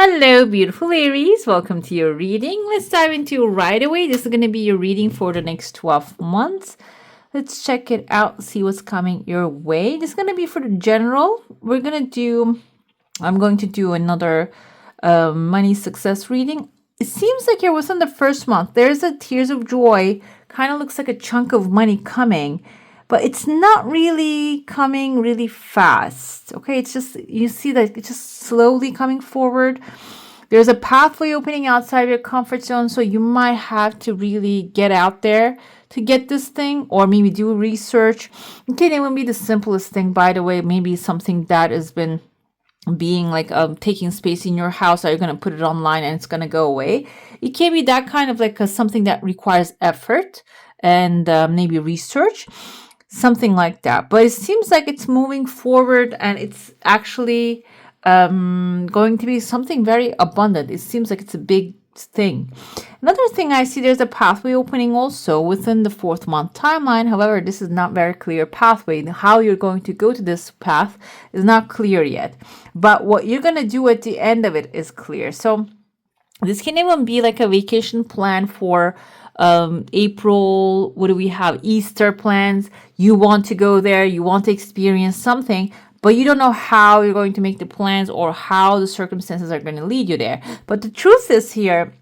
Hello, beautiful Aries. Welcome to your reading. Let's dive into right away. This is going to be your reading for the next 12 months. Let's check it out, see what's coming your way. This is going to be for the general. I'm going to do another money success reading. It seems like here within the first month, there's a tears of joy. Kind of looks like a chunk of money coming. But it's not really coming really fast. Okay, it's just, you see that it's just slowly coming forward. There's a pathway opening outside your comfort zone, so you might have to really get out there to get this thing, or maybe do research. It can even be the simplest thing, by the way, maybe something that has been being like taking space in your house. Are you going to put it online and it's going to go away? It can be that kind of like something that requires effort and maybe research. Something like that. But it seems like it's moving forward and it's actually going to be something very abundant. It seems like it's a big thing. Another thing I see, there's a pathway opening also within the 4th month timeline. However, this is not very clear pathway. How you're going to go to this path is not clear yet. But what you're going to do at the end of it is clear. So this can even be like a vacation plan for April. What do we have? Easter plans. You want to go there, you want to experience something, but you don't know how you're going to make the plans or how the circumstances are going to lead you there. But the truth is here,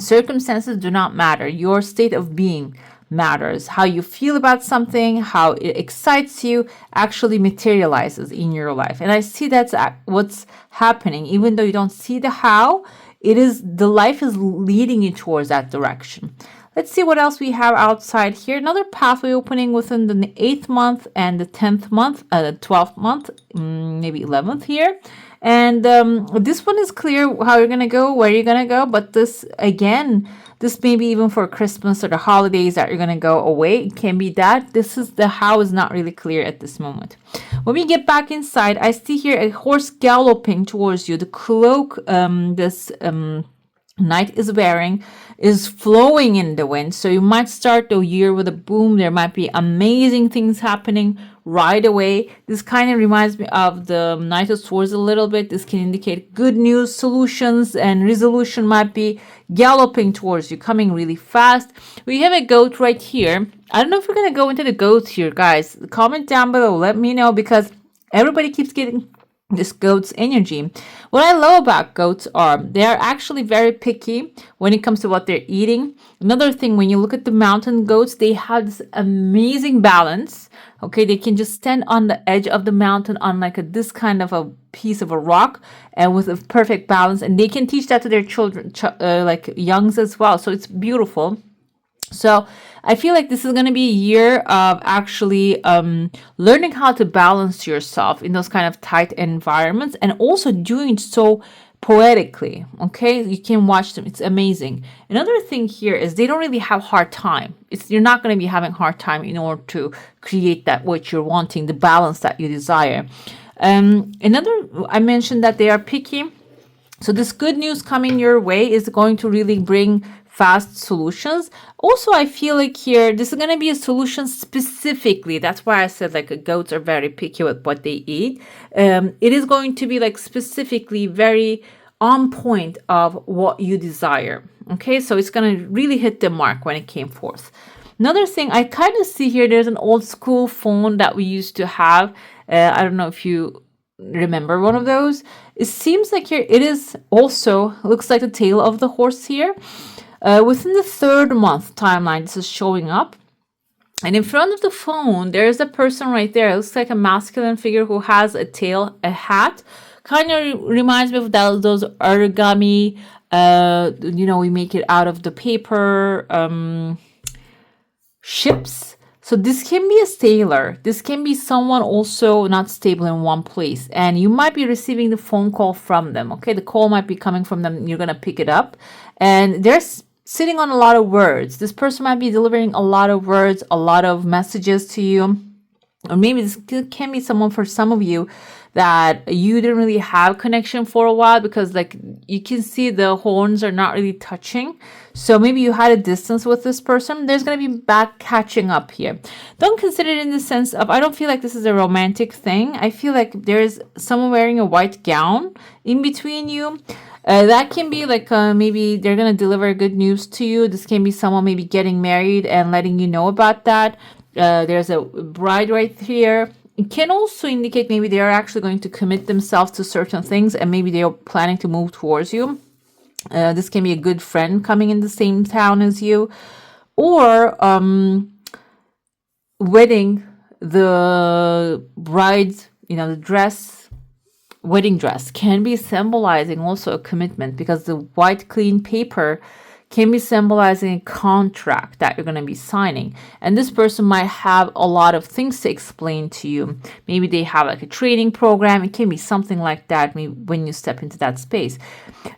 circumstances do not matter. Your state of being matters. How you feel about something, how it excites you, actually materializes in your life. And I see that's what's happening. Even though you don't see the how, the life is leading you towards that direction. Let's see what else we have outside here. Another pathway opening within the 8th month and the 10th month, the 12th month, maybe 11th here. And this one is clear how you're going to go, where you're going to go. But this, again, this may be even for Christmas or the holidays that you're going to go away. It can be that. The how is not really clear at this moment. When we get back inside, I see here a horse galloping towards you. The cloak this knight is wearing is flowing in the wind. So you might start the year with a boom. There might be amazing things happening right away. This kind of reminds me of the Knight of Swords a little bit. This can indicate good news, solutions, and resolution might be galloping towards you, coming really fast. We have a goat right here. I don't know if we're going to go into the goats here, guys. Comment down below. Let me know, because everybody keeps getting this goat's energy. What I love about goats are they are actually very picky when it comes to what they're eating. Another thing, when you look at the mountain goats, they have this amazing balance. Okay, they can just stand on the edge of the mountain on like this kind of a piece of a rock and with a perfect balance, and they can teach that to their children, like youngs as well. So it's beautiful. So I feel like this is going to be a year of actually learning how to balance yourself in those kind of tight environments, and also doing so poetically. Okay, you can watch them. It's amazing. Another thing here is they don't really have hard time. You're not going to be having hard time in order to create that what you're wanting, the balance that you desire. I mentioned that they are picky. So this good news coming your way is going to really bring fast solutions. Also, I feel like here, this is going to be a solution specifically. That's why I said like goats are very picky with what they eat. It is going to be like specifically very on point of what you desire. Okay, so it's going to really hit the mark when it came forth. Another thing I kind of see here, there's an old school phone that we used to have. I don't know if you remember one of those. It seems like here it is also looks like the tail of the horse here. Within the 3rd month timeline, this is showing up. And in front of the phone, there's a person right there. It looks like a masculine figure who has a tail, a hat. Kind of reminds me of those origami, we make it out of the paper, ships. So this can be a sailor. This can be someone also not stable in one place. And you might be receiving the phone call from them. Okay, the call might be coming from them. And you're going to pick it up. And they're sitting on a lot of words. This person might be delivering a lot of words, a lot of messages to you. Or maybe this can be someone for some of you that you didn't really have connection for a while, because like you can see the horns are not really touching. So maybe you had a distance with this person. There's going to be back catching up here. Don't consider it in the sense of, I don't feel like this is a romantic thing. I feel like there's someone wearing a white gown in between you. That can be like maybe they're going to deliver good news to you. This can be someone maybe getting married and letting you know about that. There's a bride right here. It can also indicate maybe they are actually going to commit themselves to certain things, and maybe they are planning to move towards you. This can be a good friend coming in the same town as you, or wedding, the bride, the dress, wedding dress can be symbolizing also a commitment, because the white clean paper can be symbolizing a contract that you're going to be signing. And this person might have a lot of things to explain to you. Maybe they have like a training program. It can be something like that when you step into that space.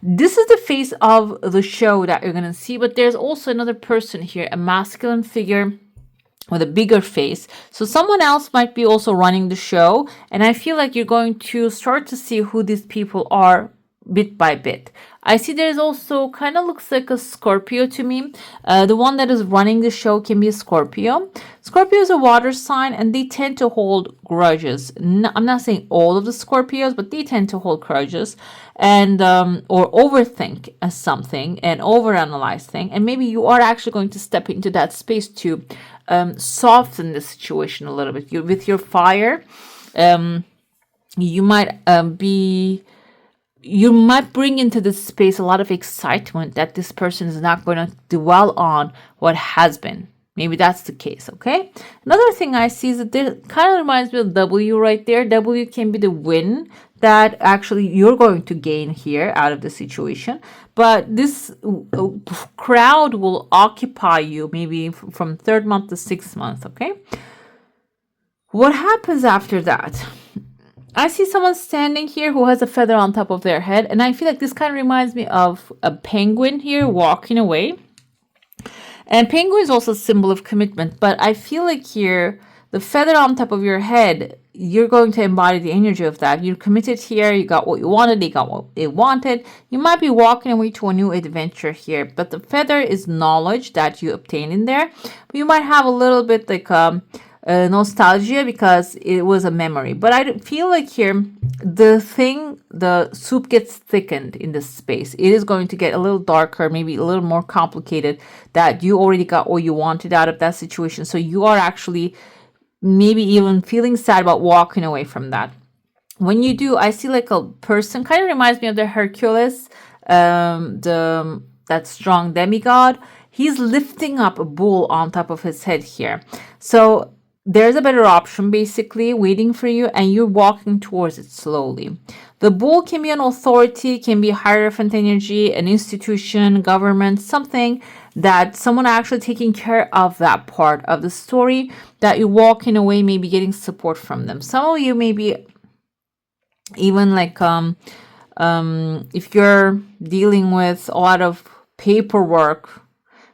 This is the face of the show that you're going to see, but there's also another person here, a masculine figure with a bigger face. So someone else might be also running the show. And I feel like you're going to start to see who these people are bit by bit. I see there's also kind of looks like a Scorpio to me. The one that is running the show can be a Scorpio. Scorpio is a water sign, and they tend to hold grudges. No, I'm not saying all of the Scorpios, but they tend to hold grudges and or overthink something and overanalyze things. And maybe you are actually going to step into that space to soften the situation a little bit. With your fire, you might you might bring into this space a lot of excitement that this person is not going to dwell on what has been. Maybe that's the case, okay? Another thing I see is that there kind of reminds me of W right there. W can be the win that actually you're going to gain here out of the situation. But this crowd will occupy you maybe from 3rd month to 6th month, okay? What happens after that? I see someone standing here who has a feather on top of their head, and I feel like this kind of reminds me of a penguin here walking away. And penguin is also a symbol of commitment, but I feel like here, the feather on top of your head, you're going to embody the energy of that. You're committed here, you got what you wanted, they got what they wanted. You might be walking away to a new adventure here, but the feather is knowledge that you obtain in there. But you might have a little bit like nostalgia because it was a memory. But I feel like here the soup gets thickened in this space. It is going to get a little darker, maybe a little more complicated, that you already got what you wanted out of that situation. So you are actually maybe even feeling sad about walking away from that. When you do, I see like a person, kind of reminds me of the Hercules, that strong demigod. He's lifting up a bull on top of his head here. So there's a better option basically waiting for you, and you're walking towards it slowly. The bull can be an authority, can be hierophant energy, an institution, government, something that someone actually taking care of that part of the story that you're walking away, maybe getting support from them. Some of you maybe even like if you're dealing with a lot of paperwork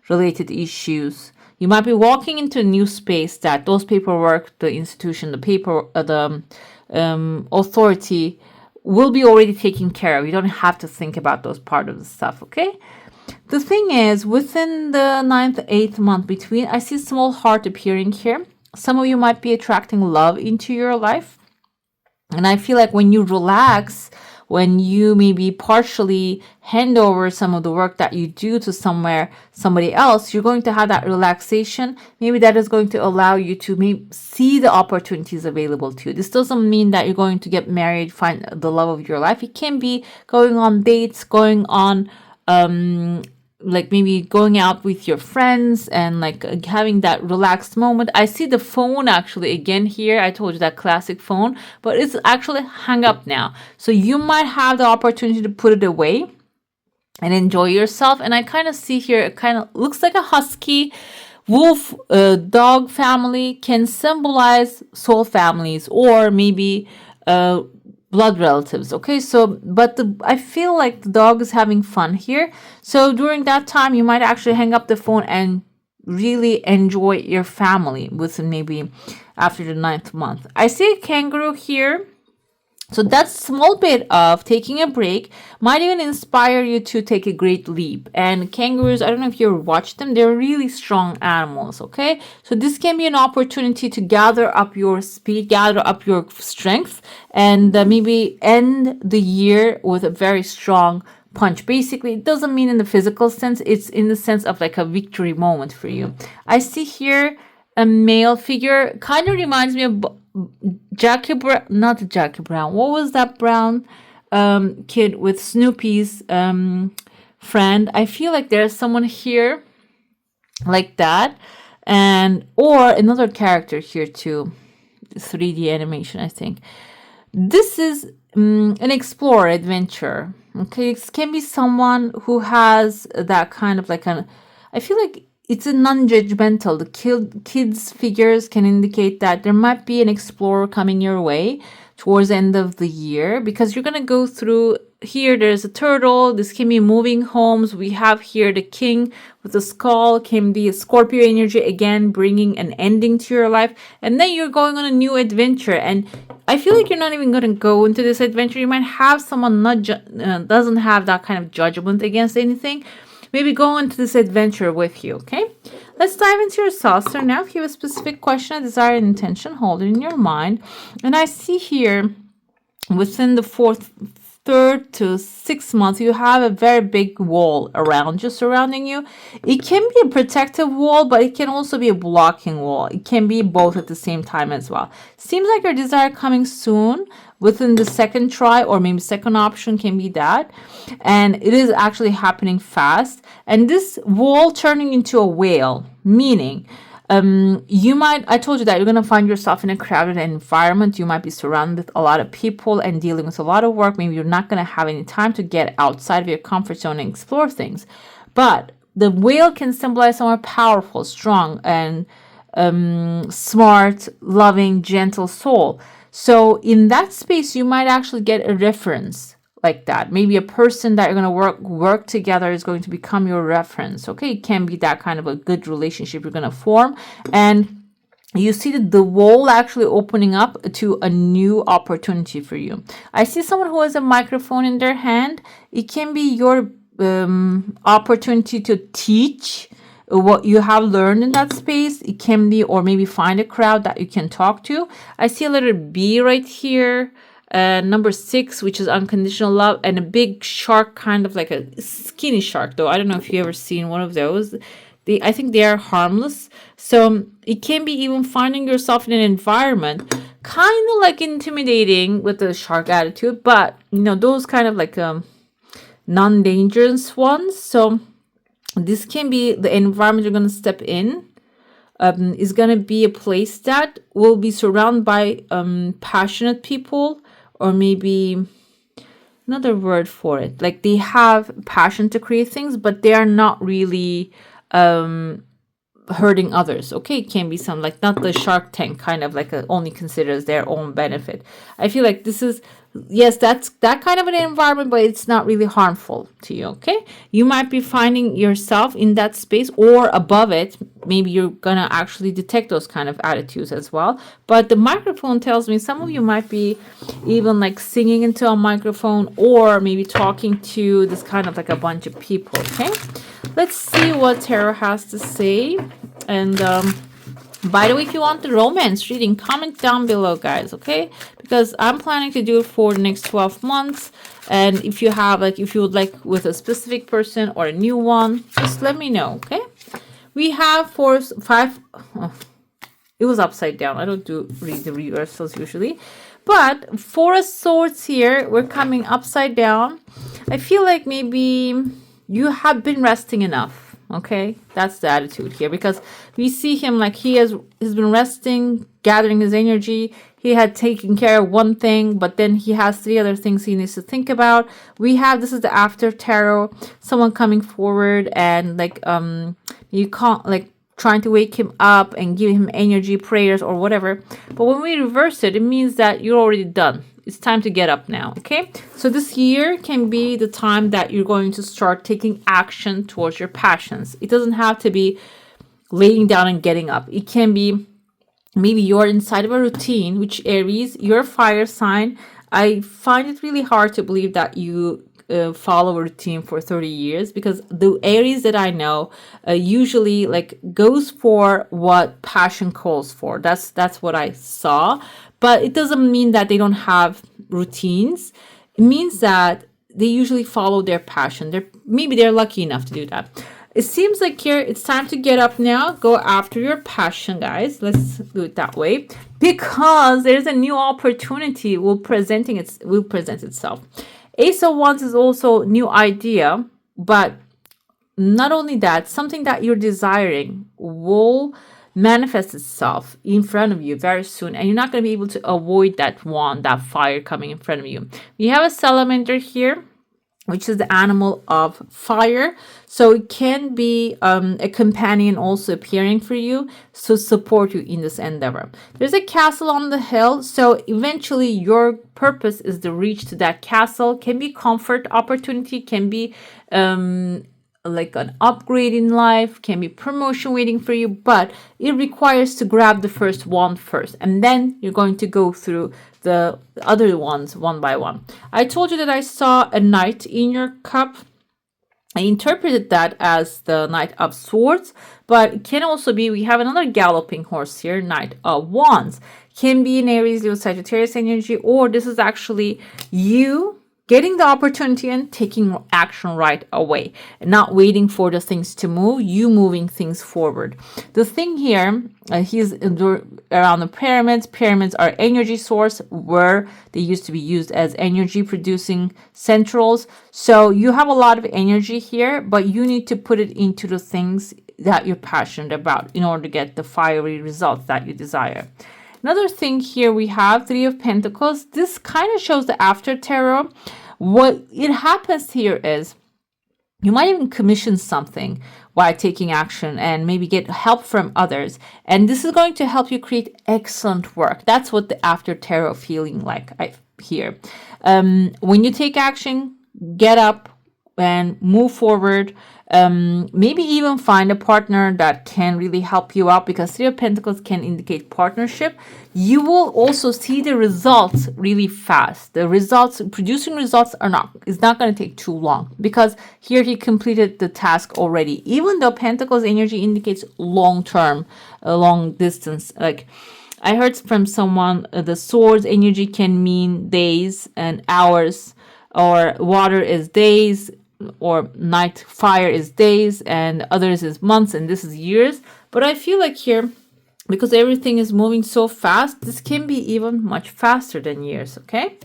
related issues, you might be walking into a new space that those paperwork, the institution, the authority will be already taken care of. You don't have to think about those part of the stuff, okay? The thing is, within the 9th, 8th month between, I see a small heart appearing here. Some of you might be attracting love into your life. And I feel like when you relax, when you maybe partially hand over some of the work that you do to somebody else, you're going to have that relaxation. Maybe that is going to allow you to maybe see the opportunities available to you. This doesn't mean that you're going to get married, find the love of your life. It can be going on dates, going on like maybe going out with your friends and like having that relaxed moment. I see the phone actually again here. I told you that classic phone, but it's actually hung up now. So you might have the opportunity to put it away and enjoy yourself. And I kind of see here, it kind of looks like a husky wolf dog family, can symbolize soul families or maybe blood relatives. Okay, so but I feel like the dog is having fun here. So during that time, you might actually hang up the phone and really enjoy your family within maybe after the 9th month. I see a kangaroo here. So that small bit of taking a break might even inspire you to take a great leap. And kangaroos, I don't know if you ever watched them, they're really strong animals, okay? So this can be an opportunity to gather up your speed, gather up your strength, and maybe end the year with a very strong punch. Basically, it doesn't mean in the physical sense, it's in the sense of like a victory moment for you. I see here a male figure, kind of reminds me of Jackie Brown, not Jackie Brown. What was that brown kid with Snoopy's friend? I feel like there's someone here like that, and or another character here too. 3D animation, I think. This is an explorer adventure. Okay, it can be someone who has that kind of like an. I feel like it's a non-judgmental. The kids figures can indicate that there might be an explorer coming your way towards the end of the year, because you're going to go through here. There's a turtle. This can be moving homes. We have here the king with the skull, can be a Scorpio energy, again bringing an ending to your life, and then you're going on a new adventure. And I feel like you're not even going to go into this adventure. You might have someone not doesn't have that kind of judgment against anything, maybe go into this adventure with you. Okay, let's dive into your soul star now. If you have a specific question, a desire, and intention, hold it in your mind. And I see here within the 3rd to 6th month, you have a very big wall around you, surrounding you. It can be a protective wall, but it can also be a blocking wall. It can be both at the same time as well. Seems like your desire coming soon within the second try, or maybe second option can be that. And it is actually happening fast. And this wall turning into a whale, meaning you might, I told you that you're going to find yourself in a crowded environment. You might be surrounded with a lot of people and dealing with a lot of work. Maybe you're not going to have any time to get outside of your comfort zone and explore things. But the whale can symbolize someone powerful, strong, and smart, loving, gentle soul. So in that space, you might actually get a reference like that. Maybe a person that you're going to work together is going to become your reference. Okay, it can be that kind of a good relationship you're going to form. And you see the wall actually opening up to a new opportunity for you. I see someone who has a microphone in their hand. It can be your opportunity to teach what you have learned in that space. It can be, or maybe find a crowd that you can talk to. I see a letter B right here. Number 6, which is unconditional love, and a big shark, kind of like a skinny shark, though I don't know if you ever seen one of those. I think they are harmless. So it can be even finding yourself in an environment kind of like intimidating with the shark attitude, but you know, those kind of like non-dangerous ones. So this can be the environment you're going to step in. Is going to be a place that will be surrounded by passionate people, or maybe another word for it. Like they have passion to create things, but they are not really hurting others. Okay, it can be some like not the Shark Tank kind of like only considers their own benefit. I feel like this is, yes, that's that kind of an environment, but it's not really harmful to you. Okay, you might be finding yourself in that space or above it. Maybe you're gonna actually detect those kind of attitudes as well. But the microphone tells me some of you might be even like singing into a microphone, or maybe talking to this kind of like a bunch of people. Okay, let's see what tarot has to say. And by the way, if you want the romance reading, comment down below, guys, okay? Because I'm planning to do it for the next 12 months. And if you have, like, if you would like with a specific person or a new one, just let me know, okay? We have 4, 5, oh, it was upside down. I don't read the reversals usually. But 4 of Swords here, we're coming upside down. I feel like maybe you have been resting enough. Okay, that's the attitude here, because we see him like he's been resting, gathering his energy. He had taken care of one thing, but then he has 3 other things he needs to think about. We have, this is the after tarot, someone coming forward and like you can't like trying to wake him up and give him energy, prayers or whatever. But when we reverse it, it means that you're already done. It's time to get up now, okay? So this year can be the time that you're going to start taking action towards your passions. It doesn't have to be laying down and getting up. It can be maybe you're inside of a routine, which Aries, you're a fire sign. I find it really hard to believe that you follow a routine for 30 years, because the Aries that I know usually like goes for what passion calls for. That's what I saw. But it doesn't mean that they don't have routines. It means that they usually follow their passion. Maybe they're lucky enough to do that. It seems like here it's time to get up now. Go after your passion, guys. Let's do it that way, because there's a new opportunity will present itself. Ace of Wands is also new idea, but not only that, something that you're desiring will manifest itself in front of you very soon, and you're not going to be able to avoid that wand, that fire coming in front of you. We have a salamander here, which is the animal of fire. So it can be a companion also appearing for you to support you in this endeavor. There's a castle on the hill. So eventually your purpose is to reach to that castle. Can be comfort opportunity, can be like an upgrade in life, can be promotion waiting for you, but it requires to grab the first one first, and then you're going to go through the other ones one by one. I told you that I saw a knight in your cup. I interpreted that as the Knight of Swords, but it can also be, we have another galloping horse here, Knight of Wands. Can be an Aries, Leo, Sagittarius energy, or this is actually you getting the opportunity and taking action right away, and not waiting for the things to move, you moving things forward. The thing here, he's around the pyramids. Pyramids are energy source where they used to be used as energy producing centrals. So you have a lot of energy here, but you need to put it into the things that you're passionate about in order to get the fiery results that you desire. Another thing here, we have Three of Pentacles. This kind of shows the after tarot. What it happens here is you might even commission something while taking action and maybe get help from others. And this is going to help you create excellent work. That's what the after tarot feeling like I hear. When you take action, get up and move forward. Maybe even find a partner that can really help you out, because Three of Pentacles can indicate partnership. You will also see the results really fast. The results, producing results is not going to take too long, because here he completed the task already. Even though Pentacles energy indicates long term, long distance. Like I heard from someone, the Swords energy can mean days and hours, or water is days, or night fire is days, and others is months, and this is years. But I feel like here, because everything is moving so fast, this can be even much faster than years. Okay,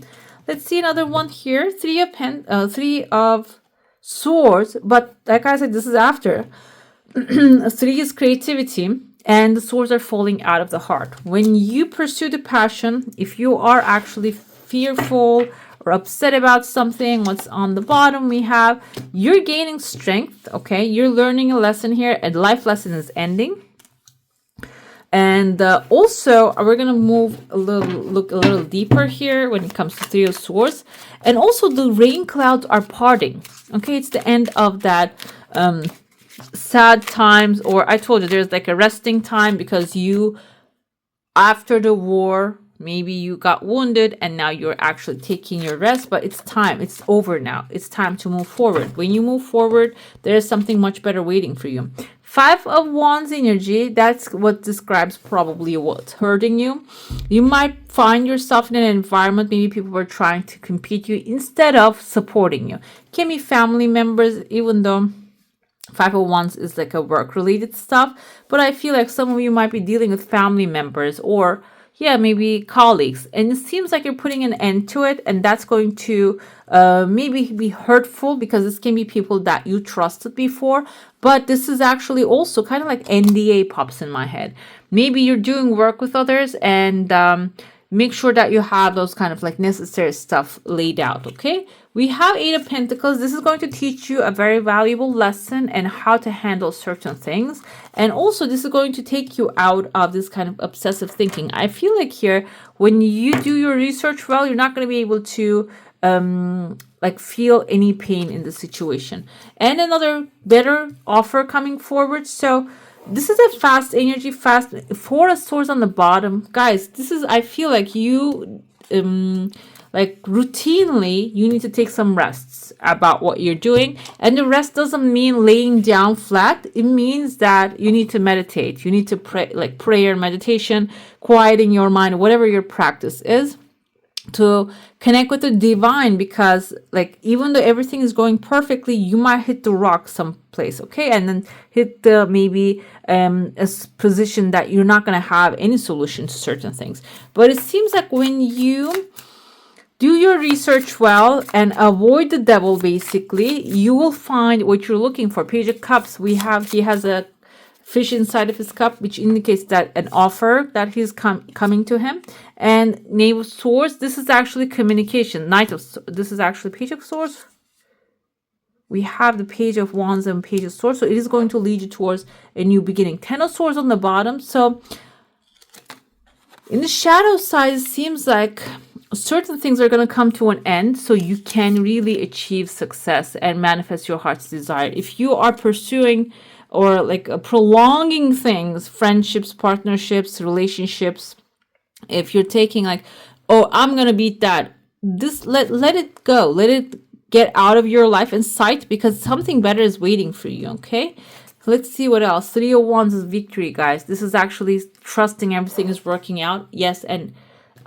let's see another one here. Three of Swords, but like I said, this is after. Three is creativity, and the swords are falling out of the heart. When you pursue the passion, if you are actually fearful or upset about something, what's on the bottom, we have you're gaining strength. Okay, you're learning a lesson here, and life lesson is ending. And also we're gonna look a little deeper here when it comes to Three of Swords. And also the rain clouds are parting. Okay, it's the end of that sad times, or I told you there's like a resting time, because you, after the war, maybe you got wounded and now you're actually taking your rest, but it's time. It's over now. It's time to move forward. When you move forward, there's something much better waiting for you. Five of Wands energy, that's what describes probably what's hurting you. You might find yourself in an environment, maybe people were trying to compete you instead of supporting you. Can be family members, even though Five of Wands is like a work-related stuff. But I feel like some of you might be dealing with family members, or maybe colleagues, and it seems like you're putting an end to it, and that's going to maybe be hurtful, because this can be people that you trusted before. But this is actually also kind of like NDA pops in my head. Maybe you're doing work with others, and make sure that you have those kind of like necessary stuff laid out. Okay, we have Eight of Pentacles. This is going to teach you a very valuable lesson and how to handle certain things. And also this is going to take you out of this kind of obsessive thinking. I feel like here, when you do your research well, you're not going to be able to like feel any pain in the situation. And another better offer coming forward. So This is a fast energy, fast for a source on the bottom. Guys, this is, I feel like you, like routinely, you need to take some rests about what you're doing. And the rest doesn't mean laying down flat. It means that you need to meditate. You need to pray, like prayer, meditation, quieting your mind, whatever your practice is, to connect with the divine, because like even though everything is going perfectly, you might hit the rock someplace, okay, and then hit the maybe position that you're not going to have any solution to certain things. But it seems like when you do your research well and avoid the devil, basically you will find what you're looking for. Page of Cups, he has a fish inside of his cup, which indicates that an offer that he's coming to him. And Knave of Swords, this is actually communication. This is actually Page of Swords. We have the Page of Wands and Page of Swords, so it is going to lead you towards a new beginning. Ten of Swords on the bottom. So in the shadow side, it seems like certain things are going to come to an end, so you can really achieve success and manifest your heart's desire. If you are pursuing or like prolonging things, friendships, partnerships, relationships, if you're taking like, oh, I'm gonna beat that, this let it go, let it get out of your life and sight, because something better is waiting for you. Okay, let's see what else. Three of Wands is victory, guys. This is actually trusting everything is working out. Yes, and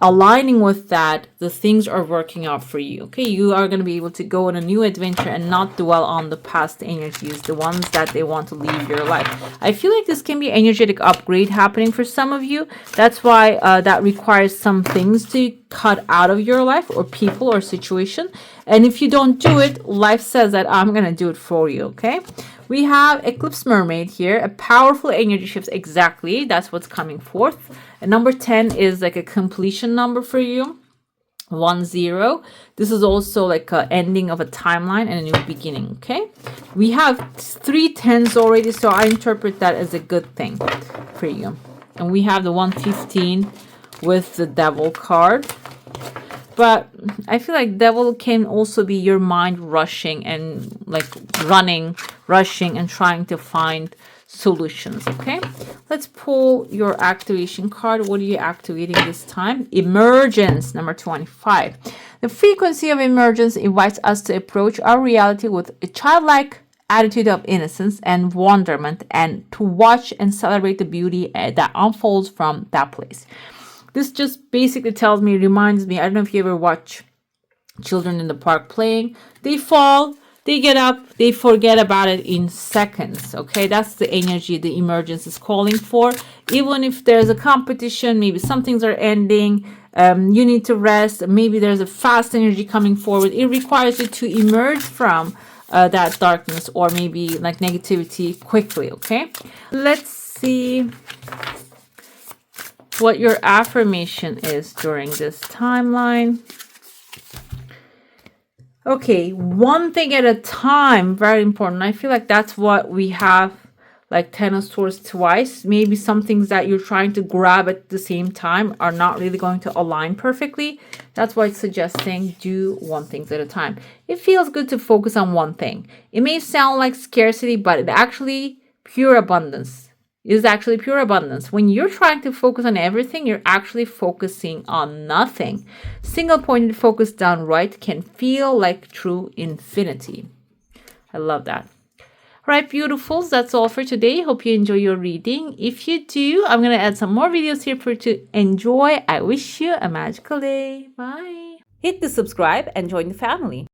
aligning with that, the things are working out for you. Okay, you are going to be able to go on a new adventure and not dwell on the past energies, the ones that they want to leave your life. I feel like this can be energetic upgrade happening for some of you. That's why that requires some things to cut out of your life, or people or situation. And if you don't do it, life says that I'm going to do it for you. Okay, we have Eclipse Mermaid here, a powerful energy shift. Exactly, that's what's coming forth. And number 10 is like a completion number for you. 10. This is also like an ending of a timeline and a new beginning. Okay, we have 3 10s already, so I interpret that as a good thing for you. And we have the 115 with the Devil card. But I feel like devil can also be your mind rushing and like rushing and trying to find solutions. Okay, let's pull your activation card. What are you activating this time? Emergence, number 25. The frequency of emergence invites us to approach our reality with a childlike attitude of innocence and wonderment, and to watch and celebrate the beauty that unfolds from that place. This just basically tells me, reminds me, I don't know if you ever watch children in the park playing. They fall, they get up, they forget about it in seconds. Okay, that's the energy the emergence is calling for. Even if there's a competition, maybe some things are ending, you need to rest, maybe there's a fast energy coming forward. It requires you to emerge from that darkness or maybe like negativity quickly. Okay, let's see what your affirmation is during this timeline. Okay, one thing at a time, very important. I feel like that's what we have, like 10 of Swords twice. Maybe some things that you're trying to grab at the same time are not really going to align perfectly. That's why it's suggesting do one thing at a time. It feels good to focus on one thing. It may sound like scarcity, but it actually pure abundance. Is actually pure abundance. When you're trying to focus on everything, you're actually focusing on nothing. Single pointed focus done right can feel like true infinity. I love that. All right, beautifuls, that's all for today. Hope you enjoy your reading. If you do, I'm going to add some more videos here for you to enjoy. I wish you a magical day. Bye. Hit the subscribe and join the family.